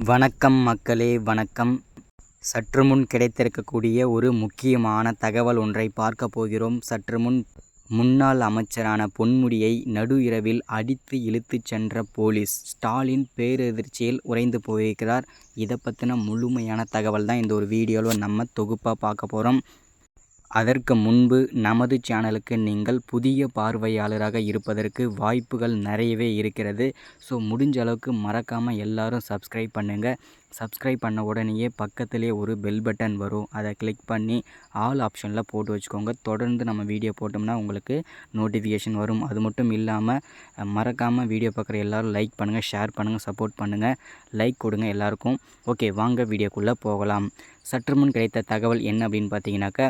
வணக்கம் மக்களே, வணக்கம். சற்று முன் கிடைத்திருக்கக்கூடிய ஒரு முக்கியமான தகவல் ஒன்றை பார்க்க போகிறோம். சற்று முன்னாள் அமைச்சரான பொன்முடியை நடு இரவில் அடித்து இழுத்துச் சென்ற போலீஸ். ஸ்டாலின் பேரதிர்ச்சியில் உறைந்து போயிருக்கிறார். இதை பற்றின முழுமையான தகவல் தான் இந்த ஒரு வீடியோவில் நம்ம தொகுப்பாக பார்க்க போகிறோம். அதற்கு முன்பு நமது சேனலுக்கு நீங்கள் புதிய பார்வையாளராக இருப்பதற்கு வாய்ப்புகள் நிறையவே இருக்கிறது. ஸோ முடிஞ்ச அளவுக்கு மறக்காமல் எல்லாரும் சப்ஸ்கிரைப் பண்ணுங்கள். சப்ஸ்கிரைப் பண்ண உடனேயே பக்கத்திலே ஒரு பெல் பட்டன் வரும். அதை கிளிக் பண்ணி ஆல் ஆப்ஷனில் போட்டு வச்சுக்கோங்க. தொடர்ந்து நம்ம வீடியோ போட்டோம்னா உங்களுக்கு நோட்டிஃபிகேஷன் வரும். அது மட்டும் இல்லாமல் மறக்காமல் வீடியோ பார்க்குற எல்லோரும் லைக் பண்ணுங்கள், ஷேர் பண்ணுங்கள், சப்போர்ட் பண்ணுங்கள். லைக் கொடுங்க எல்லாருக்கும். ஓகே, வாங்க வீடியோக்குள்ளே போகலாம். சற்று முன் கிடைத்த தகவல் என்ன அப்படின்னு பார்த்தீங்கன்னாக்கா,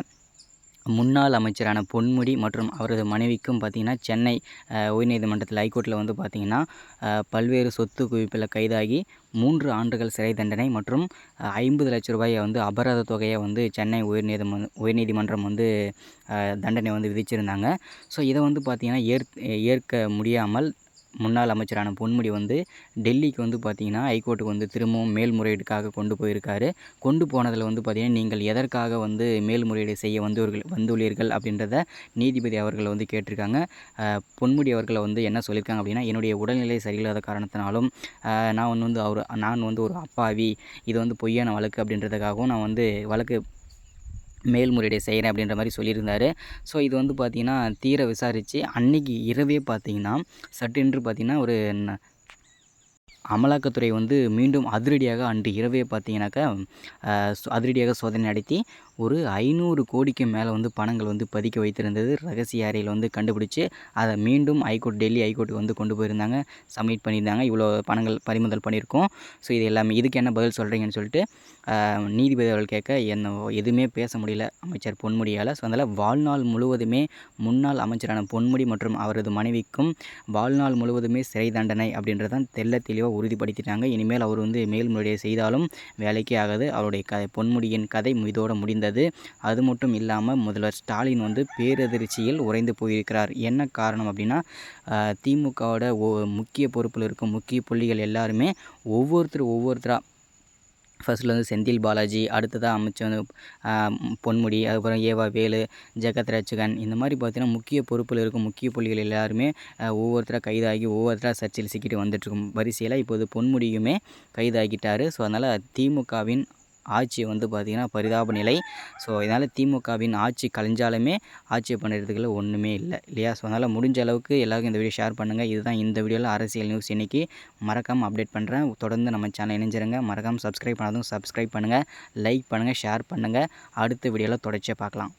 முன்னாள் அமைச்சரான பொன்முடி மற்றும் அவரது மனைவிக்கும் பார்த்திங்கன்னா சென்னை உயர்நீதிமன்றத்தில் ஹைகோர்ட்டில் வந்து பார்த்திங்கன்னா பல்வேறு சொத்து குவிப்பில் கைதாகி 3 ஆண்டுகள் சிறை தண்டனை மற்றும் 50 லட்ச ரூபாயை வந்து அபராத தொகையை வந்து சென்னை உயர்நீதிமன்றம் வந்து தண்டனை வந்து விதிச்சிருந்தாங்க. ஸோ இதை வந்து பார்த்திங்கன்னா ஏற்க முடியாமல் முன்னாள் அமைச்சரான பொன்முடி வந்து டெல்லிக்கு வந்து பார்த்திங்கன்னா ஹைகோர்ட்டுக்கு வந்து திரும்பவும் மேல்முறையீடுக்காக கொண்டு போயிருக்காரு. கொண்டு போனதில் வந்து பார்த்திங்கன்னா, நீங்கள் எதற்காக வந்து மேல்முறையீடு செய்ய வந்துள்ளீர்கள் அப்படின்றத நீதிபதி அவர்கள் வந்து கேட்டிருக்காங்க. பொன்முடி அவர்களை வந்து என்ன சொல்லியிருக்காங்க அப்படின்னா, என்னுடைய உடல்நிலை சரியில்லாத காரணத்தினாலும் நான் வந்து ஒரு அப்பாவி, இது வந்து பொய்யான வழக்கு அப்படின்றதுக்காகவும் நான் வந்து வழக்கு மேல்முறையீடு செய்கிறேன் அப்படின்ற மாதிரி சொல்லியிருந்தார். ஸோ இது வந்து பார்த்திங்கன்னா தீர விசாரித்து அன்றைக்கி இரவே பார்த்திங்கன்னா சட்டென்று பார்த்திங்கன்னா ஒரு அமலாக்கத்துறை வந்து மீண்டும் அதிரடியாக அன்று இரவே பார்த்திங்கனாக்கா அதிரடியாக சோதனை நடத்தி ஒரு 500 கோடிக்கு மேலே வந்து பணங்கள் வந்து பதுக்கி வைத்திருந்தது ரகசிய அறையில் வந்து கண்டுபிடிச்சி அதை மீண்டும் டெல்லி ஹைகோர்ட்டுக்கு வந்து கொண்டு போயிருந்தாங்க, சப்மிட் பண்ணியிருந்தாங்க. இவ்வளோ பணங்கள் பறிமுதல் பண்ணியிருக்கோம். ஸோ இது எல்லாமே இதுக்கு என்ன பதில் சொல்கிறீங்கன்னு சொல்லிட்டு நீதிபதி அவர்கள் கேட்க எதுவுமே பேச முடியல அமைச்சர் பொன்முடியால். ஸோ அதனால் வாழ்நாள் முழுவதுமே முன்னாள் அமைச்சரான பொன்முடி மற்றும் அவரது மனைவிக்கும் வாழ்நாள் முழுவதுமே சிறை தண்டனை அப்படின்றதான் தெளிவாக உறுதிப்படுத்திட்டாங்க. இனிமேல் அவர் வந்து மேல்முறையீடு செய்தாலும் வேலைக்கே ஆகாது. அவருடைய பொன்முடியின் கதை இதோடு முடிந்தது. அது மட்டும் இல்லாமல் முதல்வர் ஸ்டாலின் வந்து பேரதிர்ச்சியில் உறைந்து போயிருக்கிறார். என்ன காரணம் அப்படின்னா, திமுகவோட முக்கிய பொறுப்பில் இருக்கும் முக்கிய புள்ளிகள் எல்லாருமே ஒவ்வொருத்தராக ஃபர்ஸ்ட்டில் வந்து செந்தில் பாலாஜி, அடுத்ததாக அமைச்சர் பொன்முடி, அதுக்கப்புறம் ஏவா வேலு, ஜெகத் ரட்சகன், இந்த மாதிரி பார்த்திங்கன்னா முக்கிய பொறுப்பில் இருக்கும் முக்கிய புள்ளிகள் எல்லாருமே ஒவ்வொருத்தராக கைதாகி ஒவ்வொருத்தராக சர்ச்சையில் சிக்கிட்டு வந்துட்டுருக்கும் வரிசையில் இப்போது பொன்முடியுமே கைதாகிட்டார். ஸோ அதனால் திமுகவின் ஆட்சி வந்து பார்த்திங்கன்னா பரிதாப நிலை. ஸோ இதனால் திமுகவின் ஆட்சி கலைஞ்சாலுமே ஆட்சி பண்ணுறதுக்குள்ள ஒன்றுமே இல்லையா? ஸோ அதனால் முடிஞ்ச அளவுக்கு எல்லாருக்கும் இந்த வீடியோ ஷேர் பண்ணுங்கள். இதுதான் இந்த வீடியோவில் அரசியல் நியூஸ் இன்றைக்கி மறக்காமல் அப்டேட் பண்ணுறேன். தொடர்ந்து நம்ம சேனல் இணைஞ்சிருங்க. மறக்காமல் சப்ஸ்கிரைப் பண்ணாதும் சப்ஸ்கிரைப் பண்ணுங்கள், லைக் பண்ணுங்கள், ஷேர் பண்ணுங்கள். அடுத்த வீடியோவில் தொடர்ச்சியாக பார்க்கலாம்.